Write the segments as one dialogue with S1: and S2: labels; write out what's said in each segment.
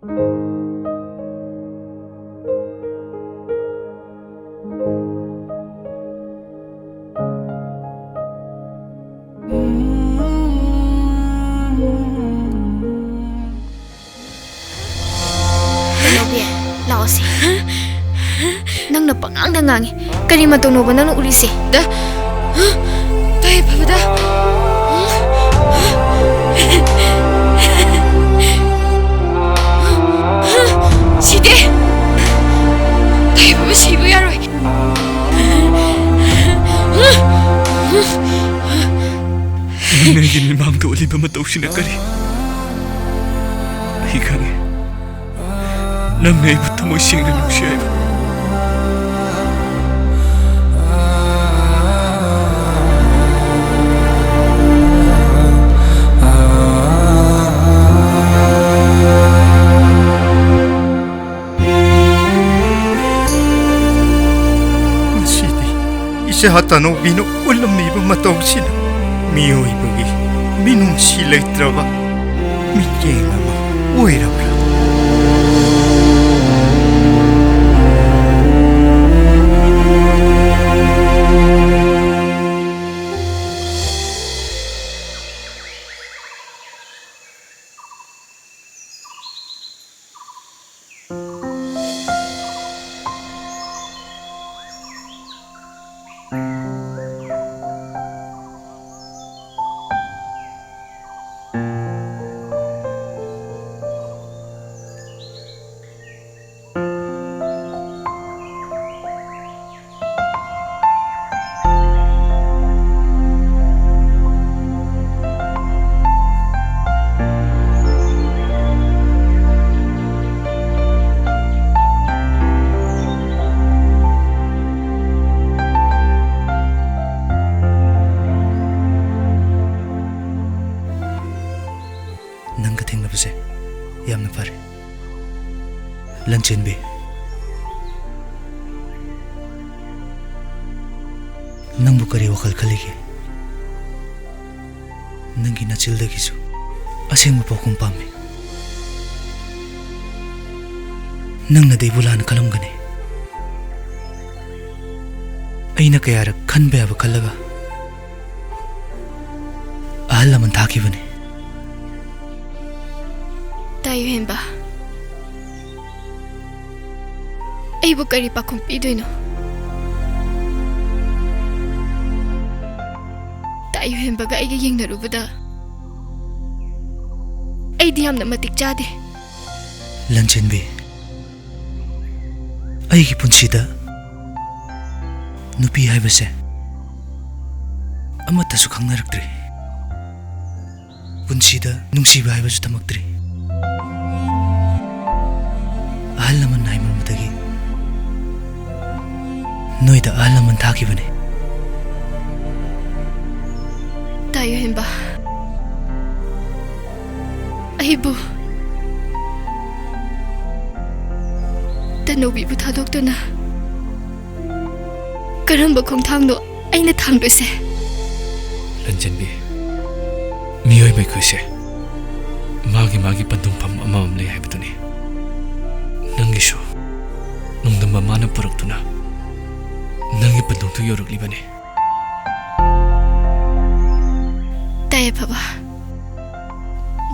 S1: Laosi. Nang na pangang dangangi. Kani matono ba nang ulisi?
S2: Da. Tay babada. Side. Tay baba sibu yaroi.
S3: 내게 마음도 올리면 또시나 까리. 이강해. 난 내일부터 뭐 시행을 무시해.
S4: 이제 하다노 비누 올람니바 마토시나 미오이부기 미눈 실레트라바 미케나마 오이라브라
S5: नंगा thing बसे यामना फारे luncheon भी नंबु करी वखल खलीगे नंगी नचिलदगिसु असेंग पाखुम पामे नंगना देबुलान खलमगने अइना कयारक खनबे अब खलगा अहल लमन थाखिबने
S1: Tayo henba. Aibu kari pakum pidoino. Tayo henba ga aiga yeng narubada. Ay di hamna matik jade.
S5: Luncheon भी अगी पुंसीदा नुपी हाइबसे अमतसु खंगनरक्त्रि पुंसीदा नुंसीबा हाइबसु तमक्त्रि अहल लमन नाइमरमदगी नोइदा अहल लमन थाखिबने
S1: Tayo henba. Aibu. Tanobi bu thadokduna. Karamba khongthangno aina thangdose.
S3: 런젠비 미어이 메크세 마기 반동팜 아마음 레 하이브드니 낭기쇼 농담바 마나 뿌럭두나 낭기 반동투 요럭리바네
S1: Tayo paba.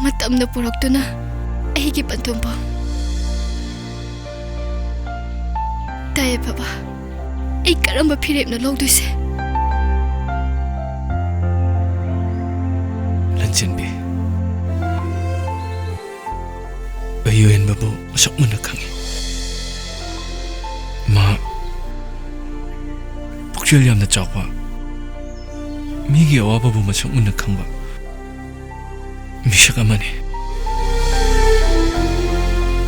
S1: Matam na purokduna. Aigi pantumpa. Tayo paba. Ay karamba pirip na logduse.
S3: 런젠비 아이오엔 바보 속문나 강해 마 복절리암나 짜과 미기 어와바보마 속문나 강바 미샤가마네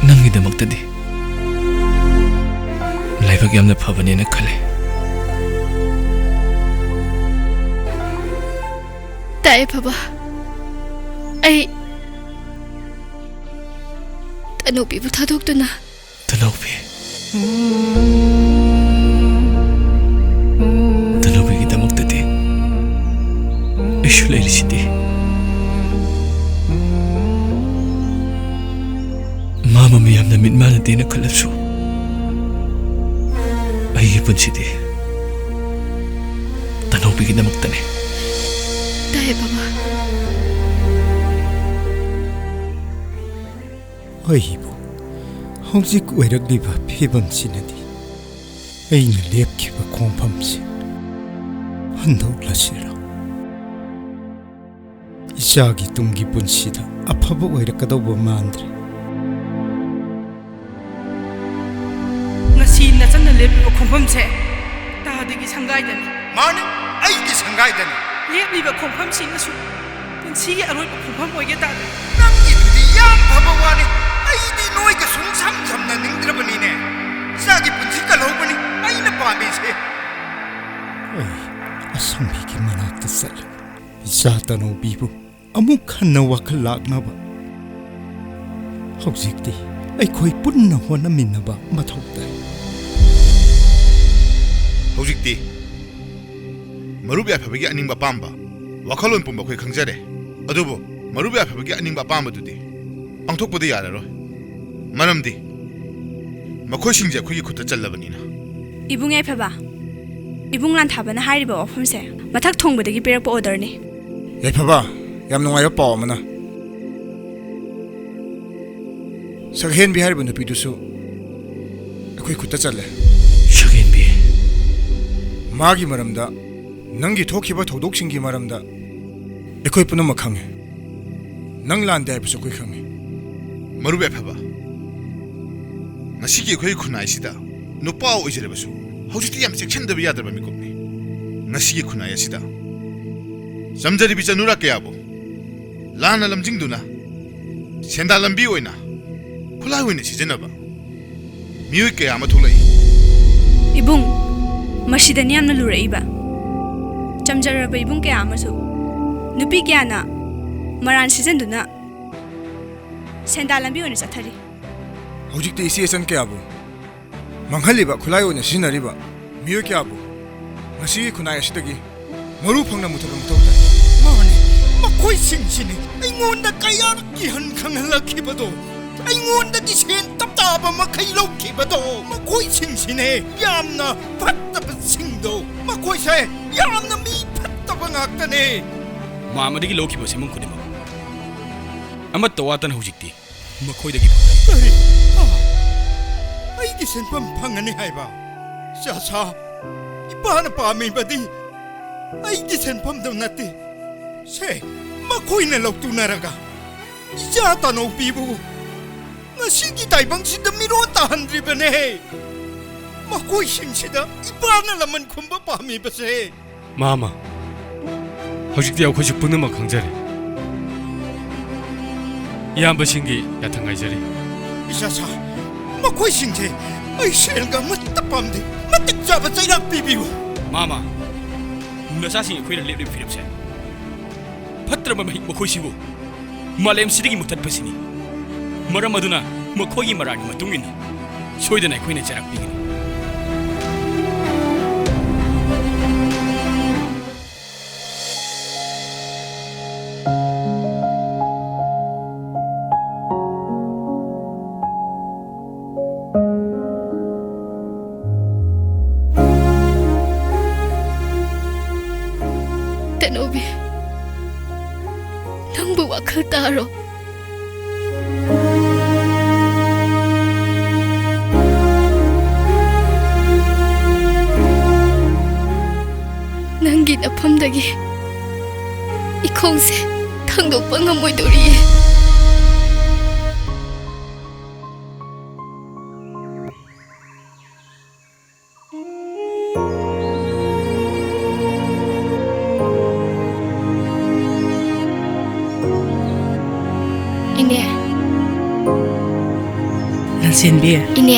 S3: 낭기다 먹다디 라이바기 암나 파바네나 칼레
S1: Tayo paba. Ay Tanobi bu thadokduna.
S3: Tanobi kita magdadi Ishulay lisidi Mama ꯐꯠꯇꯦꯅ ꯈꯜꯂꯁꯨ ꯑꯩꯒꯤ ꯄꯨꯟꯁꯤꯗꯤ ꯇꯅꯧꯕꯤꯒꯤꯗꯃꯛꯇꯅꯤ
S1: ꯇꯥꯏꯌꯦ ꯕꯕꯥ
S4: ꯑꯩꯕꯨ ꯍꯧꯖꯤꯛ ꯑꯣꯏꯔꯛꯂꯤꯕ ꯐꯤꯕꯝꯁꯤꯅꯗꯤ ꯑꯩꯅ ꯂꯦꯞꯈꯤꯕ ꯈꯣꯡꯐꯝꯁꯤ ꯍꯟꯗꯣꯛꯂꯁꯤꯔꯥ 이자기 둥기 분시다 아파보 오이락가도 만드레
S6: ngasi na channa lebiba khompham se taadagi sangai dani
S4: 마니 아이기 상가이다니
S6: lebiba khompham sin na su punsi gi aroi khompham oige ta
S4: 낭이들이 야 바보와니 아이디 노이가 숨삼삼나 닝드러버니네 자기 분시가 로버니 아이나 바비세 어이 아상비기 만았다 살 이자다노 비부 अमुक खन्ना वखल लाकनाबा हौजिकती अखोई पुन्ना होनमिन्नबा मथौ ताई
S7: हौजिकती मरुब याफबगी अनिंगबा पांबा वखलोन पुंबा खोई खंगजरे अदुबो मरुब याफबगी अनिंगबा पांबदुदी पांथोकपदि याररो मरमदी मखोई सिंजे खोई खुता चल्लबनिना
S8: इबुंग याफबा इबुंग लान थाबना हारिबा वफमसे मथक थोंगबदगी पेरकपा ऑर्डरनी
S9: याफबा ꯌꯥꯝ ꯅꯨꯡꯉꯥꯏꯕ ꯄꯥꯎ ꯑꯃꯅ ꯁꯛꯍꯦꯟꯕꯤ ꯍꯥꯏꯔꯤꯕ ꯅꯨꯄꯤꯗꯨꯁꯨ ꯑꯩꯈꯣꯏ ꯈꯨꯠꯇ ꯆꯜꯂꯦ
S3: ꯁꯛꯍꯦꯟꯕꯤ
S9: ꯃꯥꯒꯤ ꯃꯔꯝꯗ ꯅꯪꯒꯤ ꯊꯣꯛꯈꯤꯕ ꯊꯧꯗꯣꯛꯁꯤꯡꯒꯤ ꯃꯔꯝꯗ ꯑꯩꯈꯣꯏ ꯄꯨꯝꯅꯃꯛ ꯈꯪꯉꯦ ꯅꯪ ꯂꯥꯟꯗꯦ ꯍꯥꯏꯕꯁꯨ ꯑꯩꯈꯣꯏ ꯈꯪꯉꯦ
S7: ꯃꯔꯨꯞ ꯌꯥꯐꯕ ꯉꯁꯤꯒꯤ ꯑꯩꯈꯣꯏ ꯈꯨꯟꯅꯥꯏꯁꯤꯗ ꯅꯨꯄꯥ ꯑꯣꯏꯖꯔꯕꯁꯨ ꯍꯧꯖꯤꯛꯇꯤ ꯌꯥꯝ ꯆꯦꯛꯁꯤꯟꯗꯕ ꯌꯥꯗ꯭ꯔꯕ ꯃꯤꯀꯨꯞꯅꯤ ꯉꯁꯤꯒꯤ ꯈꯨꯟꯅꯥꯏ ꯑꯁꯤꯗ ꯆꯝꯖꯔꯤꯕꯤ ꯆꯅꯨꯔꯥ ꯀꯌꯥꯕꯨ लाना लमजिंगदुना सेंदा लंबी ओइना खुलाई ओइना सिजनबा मियुई कया अमा थोलाई
S8: इबुंग मसिदनी यामना लुरइबा चमजरबा इबुंग कया अमासु नुपी कयाना मरान सिजनदुना सेंदा लंबी ओइना चथरी
S9: ꯍꯧꯖꯤꯛꯇꯤ ꯏꯆꯦꯆꯟ ꯀꯌꯥꯕꯨ ꯃꯥꯡꯍꯜꯂꯤꯕ ꯈꯨꯠꯂꯥꯏ ꯑꯣꯏꯅ ꯁꯤꯖꯤꯟꯅꯔꯤꯕ ꯃꯤꯑꯣꯏ ꯀꯌꯥꯕꯨ ꯉꯁꯤꯒꯤ ꯈꯨꯟꯅꯥꯏ ꯑꯁꯤꯗꯒꯤ ꯃꯔꯨ ꯐꯪꯅ ꯃꯨꯊꯠꯄ ꯃꯊꯧ ꯇꯥꯏ
S4: 마니 मखोई सिंसिने अइंगोंदा कयारक किहन खंगलखिबदो अइंगोंदगी सेन तपताबा मखै लौखिबदो मखोई सिंसिने यामना फत्तबा सिंगदो मखोई से यामना मी फत्तबा ngaktane
S3: मामदगी लौखिबा सेमुं खुदिमा अमत तवातन हौजिकती मखोइदगी
S4: अरे अइगी सेनपम फंगने हाइबा सासा इपाना पामीबदी अइगी सेनपम दो नते से मखोइना लौतुनारगा इजातानो पीबु ngasiगी taibangsida miron tahandribane मखोई सिंसिदा इपाना लमन खुंबा पामीबसे
S3: मामा हौजिकती अखोइसु पुनमक खंगजरे इयाम्बसिंगी याथंगाइजरी
S4: इसासा मखोई सिंसे अइ सेलगा मत्ता पामदे मत्तक जाबा चैराक पीबिउ
S3: मामा नसासिं अखोइना लेबले फिरबसे फत्रब महिक मखोइसिबु मालेम सिदगी मुथतपसिनी मरम अदुना मखोइगी मरानी मतुंगिनी सोइदना अखोइना चराक पिगिनी
S1: तनोबी नंबु वखल तारो नंगी नफमदगी इखोंसे थांदोकपा ngमोइदोरिये इने
S6: lansenbi
S1: इने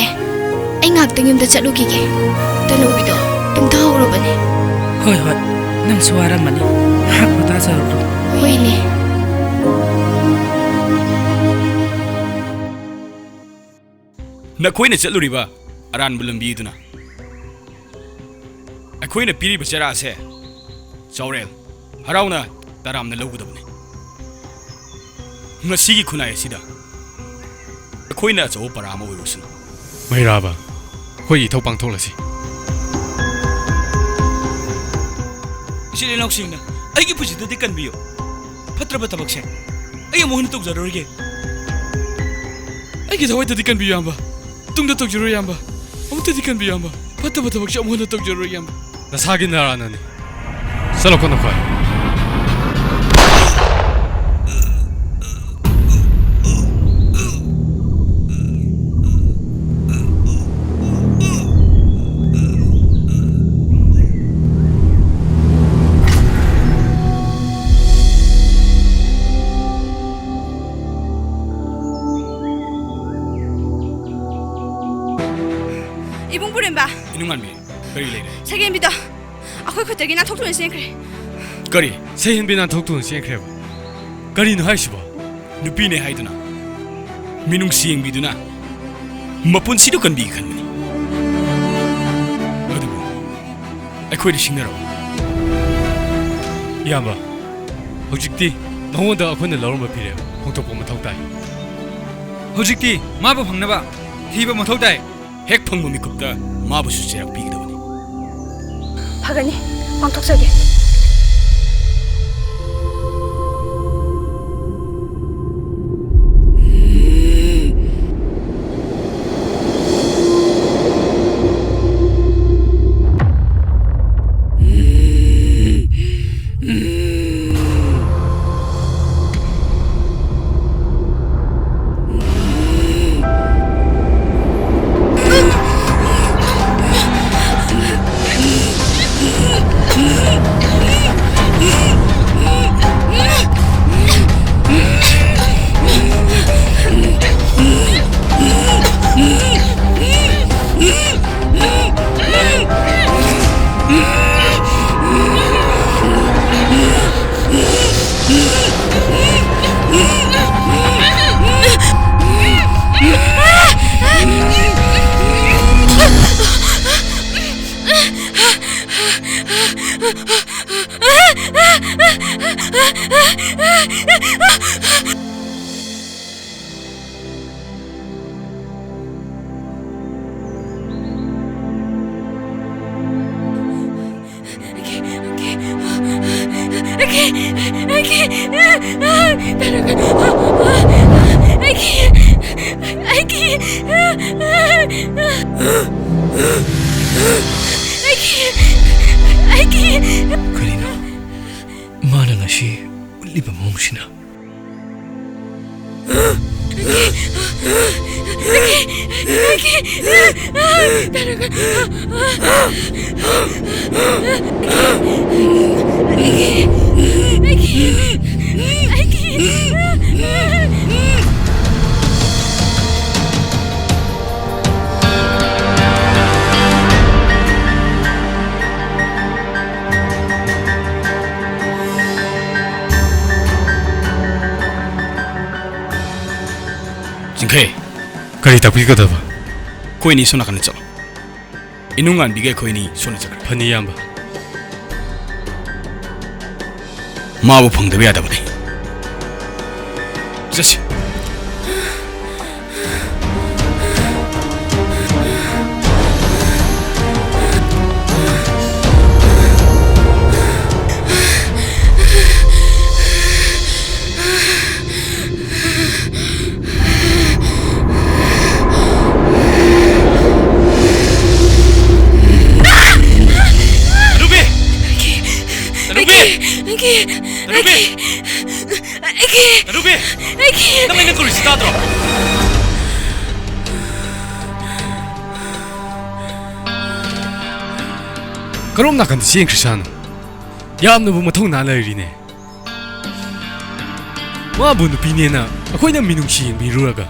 S1: आई ngakतंग युमदा चलुगिगे तनोबिदो तुमथाउरबने
S6: hoi hoi nang suara mani hak pata saru
S1: होइने
S3: नखोइना चलुरिबा Aran बुलंबीदुना अखोइना पीरिबा चरासे चौरेल हराउना तरामना लौगदबने ngasiगी khunai asida अखोइना चौ पराम ओइबसु ไม่ราบะคุยอีเท่าปังทงละสิสิเลนล็อกซิงนะไอ้กี่ผู้ชายตัวที่กันบิโอพัตราบัตรบักเชไอ้ยังมองตุกจารย์รู้กี่ไอ้กี่ทว่าตัวที่กันบิโอยังบะตุ้งตัวตุกจารย์ยังบะผมตัวที่กันบิโอยังบะพัตราบัตรบักเชมองตุกจารย์ยังบะน่าสักินนารานันนี่สลบคนละคน
S8: 이봉 부른바
S3: 이놈만 미 그리 레이래
S8: 세계인비다 아코이 그때기나 톡톡이 생크래
S3: 그리 세힌비난 톡톡은 시행크레바 그리는 하이시바 누비네 하이드나 민웅 시행비드나 맛본 시력간 비기 간문이 어디고 아코이를 식내라고 이안바 혹직디 너무다 아코이는 러름을 필요해 홍톡 보면 턱다이 혹직디 마법 박나바 티보면 턱다이 핵 방법이 급다 마법 수제약 비기다 보니
S8: 박은이 왕톡석이
S5: 그리나 말은 하시 리바 몽시나
S3: 징케 그리 딱 비거다 봐 코인이 손 나가는 점 이놈만 비게 코인이 손에 잡을 판이 양바 마법 방법이 하다 보니 자식 루비! 나 맨날 그걸 시다더라. 그럼 나 근데 시행 크리스찬. 야암노 보면 통 나라리네. 와 분도 비니나. 아코이는 민웅 시행 미루라가.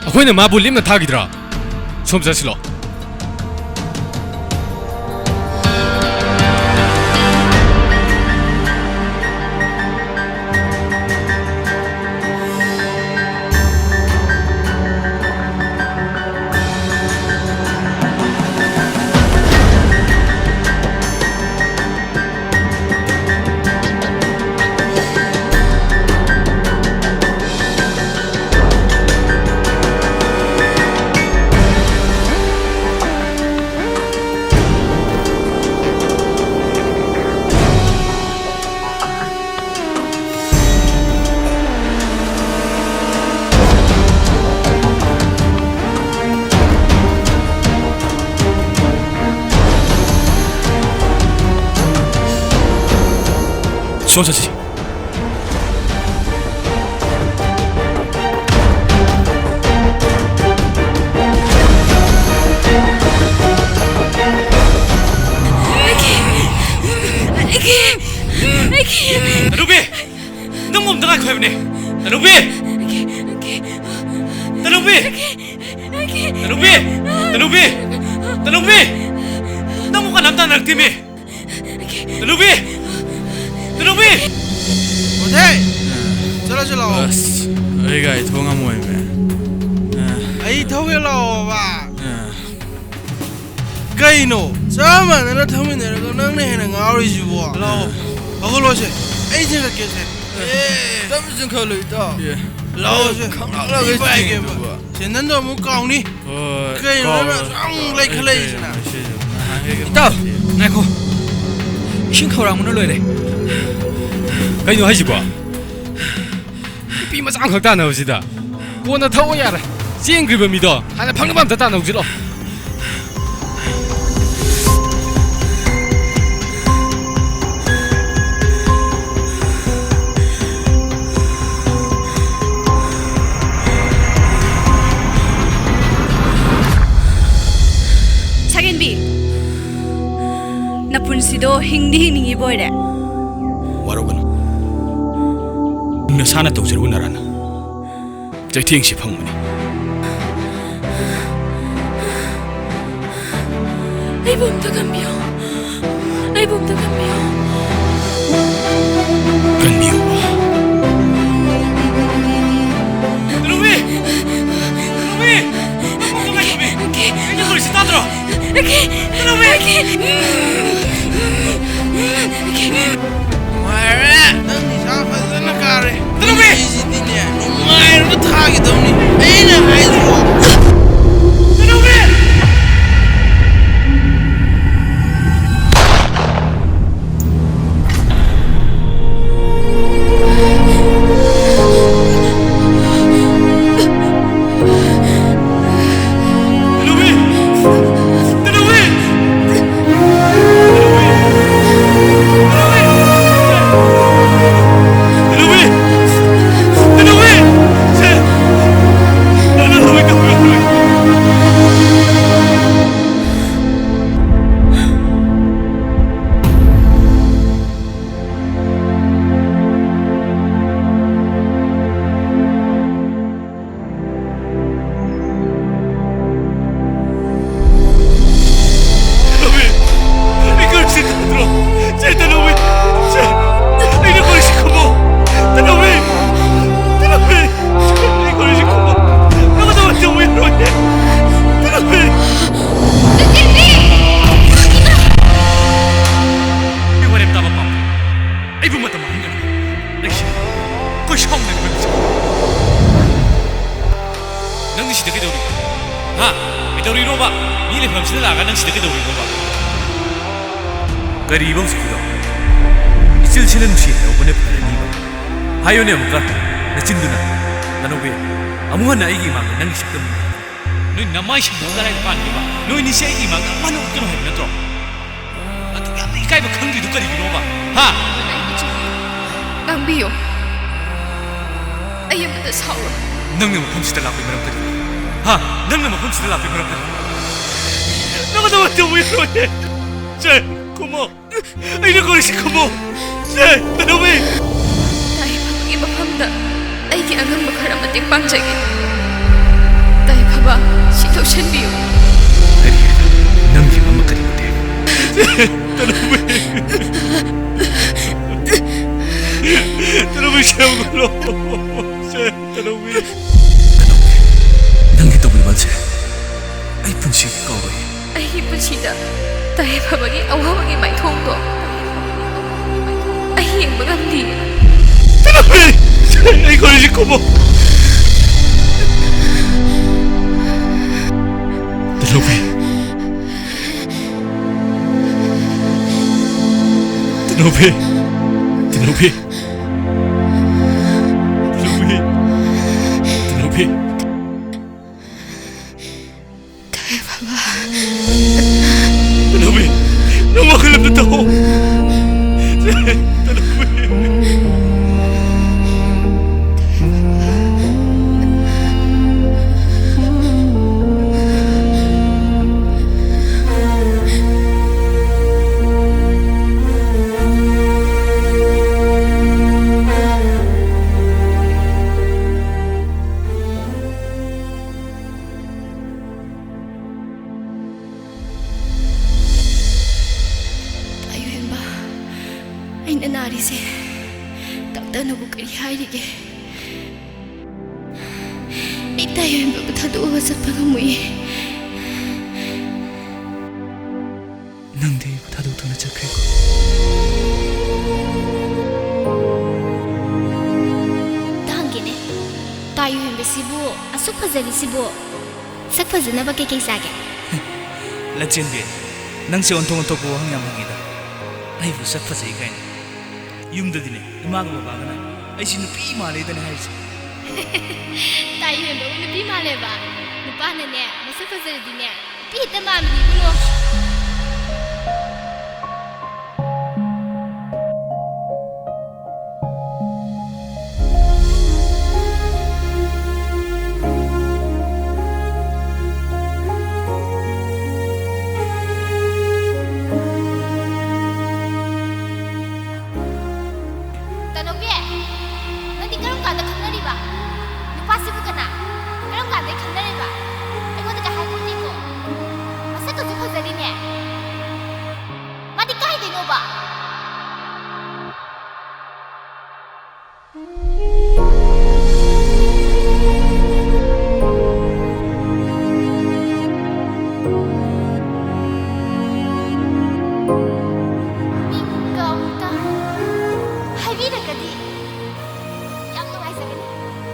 S3: 아코이는 마불림나 타기더라. 좀 자실러. 좀 서지. 루비, 너 몸 나가 거야네. 루비, 루비, 너 뭐가 남다 날 때문에. 루비.
S6: Hey, chalo.
S3: बस अरे गाय थोंगा मोय में
S6: Ai thâu cái lò bà. Cây nổ. Sao mà nó thâu mình này nó này là ngáo đi chứ bộ. Lò. Bao lâu rồi? Ai chứ là kia chứ. Tâm sinh khởi lưỡi to. Lò chứ. Lò cái gì vậy? Hiện nay nó muốn còng đi. Cây nó xong lấy cái lấy chứ nào.
S3: 또 나이코 싱커랑 문을 넣어야 돼. 가이노 하지 봐. 비마 짱 걷다 나오시다. 뭐나 타오야라. 지행 그룹입니다. 하나 방금만 더 따 나오지로.
S8: 사겐비 나 분시도 힝디 보이래
S3: 와로군. 너 사나 또 저러고 나라나. 저 팅시 방문이.
S2: Ai bom ta cambio. Ai bom ta cambio.
S3: 간미오와. 루비. 뭔가 루비. 이제 거기 따들어.
S6: Mày đang đi sao phải rất là cà rồi. Tao biết gì tin nhỉ? Mày nó tha cái đâu nè. Ấy là ai rồi? Tao biết.
S3: nang si deke dori ha me dori ro ba ni le pham si la ga nang si deke dori ro ba gari bang su do isil silen si no bone phare ni ba hayo ne amka na chinduna nanobe amuha na igi ma nang si tam noi namai si da ra pan ni ba noi ni se igi ma ma no ko ha na tro atu ga ni kai ba khang di du kari ro ba ha
S1: 낭비요. 아이엠한테 사오.
S3: 능력 펌치들 앞에 그런 거지. 하, 능력 펌치들 앞에 그런 거지. 너가 너한테 왜 그러냐? 제 고모, 이런 거지 고모. 제 너 왜?
S1: 나의 방이 마음다. 아이게 안간 막하라 마팅 빵자기. 나의 봐봐, 시도 신비요.
S3: 그래, 능력 안 먹거든 돼. 너 왜? Tanawi siya ang gulo. Siya, tanawi. Nang ito mo siya, ay punsig ikaw eh.
S1: Ay punsida. Dahil babagi awawagi may tonggo. Ay yung magandi.
S3: Tanawi! Ay korisik ko mo. Tanawi. Tanawi. Tanawi. Tanawi, no makalap na tao. Tanawi.
S2: ꯑꯩꯅ ꯅꯥꯔꯤꯁꯦ ꯗꯥꯛꯇꯔꯅꯕꯨ ꯀꯔꯤ ꯍꯥꯏꯔꯤꯒꯦ? ꯑꯩ ꯇꯥꯏꯌꯦꯟꯕꯕꯨ ꯊꯥꯗꯣꯛꯑꯒ ꯆꯠꯄ ꯉꯝꯃꯣꯏꯌꯦ.
S5: ꯅꯪꯗꯤ ꯑꯩꯕꯨ ꯊꯥꯗꯣꯛꯇꯨꯅ ꯆꯠꯈ꯭ꯔꯦꯀꯣ.
S2: ꯇꯥꯡꯒꯦꯅꯦ. ꯇꯥꯏꯌꯦꯟꯕꯁꯤꯕꯨ ꯑꯁꯨꯛ ꯐꯖꯔꯤꯁꯤꯕꯨ ꯁꯛ ꯐꯖꯅꯕ ꯀꯩꯀꯩ ꯆꯥꯒꯦ?
S5: ꯂꯟꯆꯦꯟꯕꯤ, ꯅꯪꯁꯦ ꯑꯣꯟꯊꯣꯛ ꯑꯣꯟꯊꯣꯛꯄ ꯋꯥꯍꯪ ꯌꯥꯝ ꯍꯪꯉꯤꯗ. ꯑꯩꯕꯨ ꯁꯛ ꯐꯖꯩ ꯀꯥꯏꯅ. ꯌꯨꯝꯗꯗꯤꯅꯦ ꯏꯃꯥꯒ ꯕꯕꯥꯒꯅ ꯑꯩꯁꯤ ꯅꯨꯄꯤ ꯃꯥꯜꯂꯦꯗꯅꯦ ꯍꯥꯏꯔꯤꯁꯦ.
S2: ꯇꯥꯏꯌꯦꯟꯕꯕꯨ ꯅꯨꯄꯤ ꯃꯥꯜꯂꯦꯕ? ꯅꯨꯄꯥꯅꯅꯦ ꯃꯁꯛ ꯐꯖꯔꯗꯤꯅꯦ ꯅꯨꯄꯤ ꯍꯦꯛꯇ ꯃꯥꯟꯕꯅꯤ ꯏꯕꯨꯡꯉꯣ.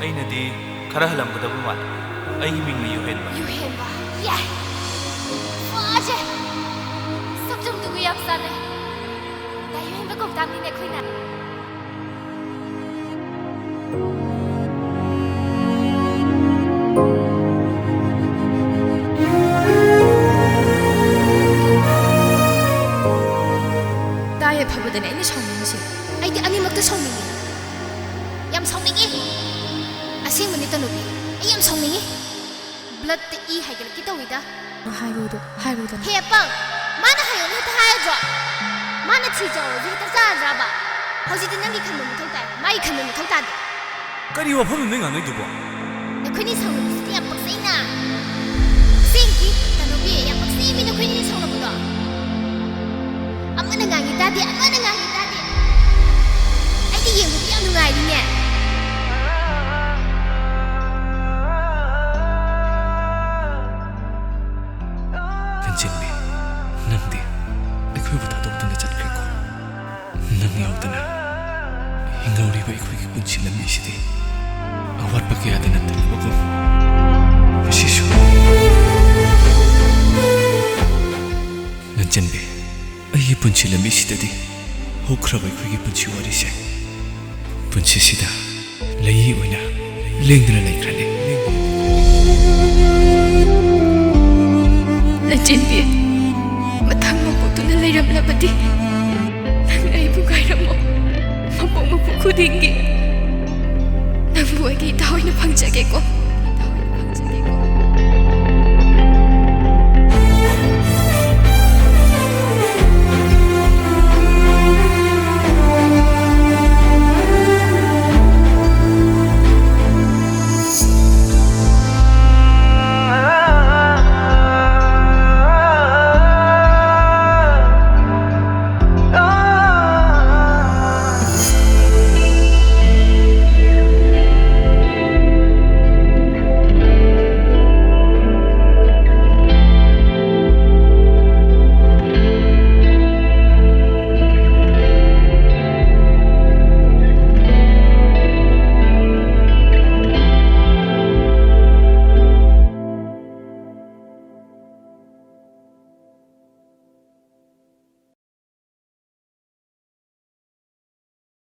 S5: ꯑꯩꯅꯗꯤ ꯈꯔ ꯍꯜꯂꯝꯒꯗꯕ ꯃꯥꯜꯂꯦ. ꯑꯩꯒꯤ ꯃꯤꯡꯅ ꯌꯨꯍꯦꯟꯕ.
S2: ꯌꯨꯍꯦꯟꯕ? ꯌꯥꯏ. ꯋꯥꯖꯦ. ꯁꯛꯆꯨꯝꯗꯨꯒ ꯌꯥꯝ ꯆꯥꯟꯅꯩ. ꯇꯥꯏꯌꯦꯟꯕ ꯀꯧꯇꯥꯝꯅꯤꯅꯦ ꯑꯩꯈꯣꯏꯅ.
S1: ꯇꯥꯏꯌꯦ ꯐꯕꯗꯅꯦ ꯑꯩꯅ ꯁꯥꯎꯅꯤꯡꯉꯤꯁꯦ.
S2: ꯑꯩꯗꯤ ꯑꯅꯤꯃꯛꯇ ꯁꯥꯎꯅꯤꯡꯉꯤ. ꯌꯥꯝ ꯁꯥꯎꯅꯤꯡꯉꯤ. ꯑꯁꯦꯡꯕꯅꯤ ꯇꯅꯨꯕꯤ, ꯑꯩ ꯌꯥꯝ ꯁꯥꯎꯅꯤꯡꯉꯤ. ꯕ꯭ꯂꯗꯇ ꯏ ꯍꯥꯏꯒꯠꯂꯛꯀꯦ ꯇꯧꯋꯤꯗ.
S1: ꯍꯥꯏꯔꯣꯗꯅ.
S2: ꯍꯦ ꯑꯄꯪ, ꯃꯥꯅ ꯍꯥꯏꯌꯣꯅ ꯍꯦꯛꯇ ꯍꯥꯏꯔꯗ꯭ꯔꯣ? ꯃꯥꯅ ꯊꯤ ꯆꯥꯎꯔꯁꯨ ꯍꯦꯛꯇ ꯆꯥꯔꯗ꯭ꯔꯕ? ꯍꯧꯖꯤꯛꯇꯤ ꯅꯪꯒꯤ ꯈꯟꯕ ꯃꯊꯧ ꯇꯥꯏ, ꯃꯥꯒꯤ ꯈꯟꯕ ꯃꯊꯧ ꯇꯥꯗꯦ.
S3: ꯀꯔꯤ ꯋꯥꯐꯝꯅꯣ ꯅꯪ ꯉꯥꯡꯅꯩꯗꯨꯕꯣ?
S2: ꯅꯈꯣꯏꯅꯤ ꯁꯥꯎꯅꯕꯁꯤꯗꯤ ꯌꯥꯝ ꯄꯛꯆꯩꯅ. ꯁꯦꯡꯀꯤ ꯇꯅꯨꯕꯤ, ꯌꯥꯝ ꯄꯛꯆꯩꯃꯤ ꯅꯈꯣꯏꯅꯤ ꯁꯥꯎꯅꯕꯗꯣ. ꯑꯃꯅ ꯉꯥꯡꯉꯤ ꯇꯥꯗꯦ, ꯑꯃꯅ ꯉꯥꯡꯉꯤ ꯇꯥꯗꯦ. ꯑꯩꯗꯤ ꯌꯦꯡꯕꯗꯤ ꯌꯥꯝ ꯅꯨꯡꯉꯥꯏꯔꯤꯅꯦ.
S5: ꯂꯟꯆꯦꯟꯕꯤ, ꯅꯪꯗꯤ ꯑꯩꯈꯣꯏꯕꯨ ꯊꯥꯗꯣꯛꯇꯨꯅ ꯆꯠꯈ꯭ꯔꯦꯀꯣ. ꯅꯪ ꯌꯥꯎꯗꯅ ꯍꯤꯡꯍꯧꯔꯤꯕ ꯑꯩꯈꯣꯏꯒꯤ ꯄꯨꯟꯁꯤ ꯂꯝꯕꯤꯁꯤꯗꯤ ꯑꯋꯥꯠꯄ ꯀꯌꯥꯗꯅ ꯊꯜꯂꯕꯀꯣ. ꯃꯁꯤꯁꯨ ꯂꯟꯆꯦꯟꯕꯤ, ꯑꯩꯒꯤ ꯄꯨꯟꯁꯤ ꯂꯝꯕꯤꯁꯤꯗꯗꯤ ꯍꯧꯈ꯭ꯔꯕ ꯑꯩꯈꯣꯏꯒꯤ ꯄꯨꯟꯁꯤ ꯋꯥꯔꯤꯁꯦ ꯄꯨꯟꯁꯤꯁꯤꯗ ꯂꯩ ꯑꯣꯏꯅ ꯂꯦꯡꯗꯅ ꯂꯩꯈ꯭ꯔꯅꯤ.
S1: ꯂꯟꯆꯦꯟꯕꯤ, ꯃꯊꯪ ꯃꯄꯣꯛꯇꯨꯅ ꯂꯩꯔꯝꯂꯕꯗꯤ ꯅꯪ ꯑꯩꯕꯨ ꯉꯥꯏꯔꯝꯃꯣ. ꯃꯄꯣꯛ ꯈꯨꯗꯤꯡꯒꯤ ꯅꯪꯕꯨ ꯑꯩꯒꯤ ꯏꯇꯥ ꯑꯣꯏꯅ ꯐꯪꯖꯒꯦꯀꯣ.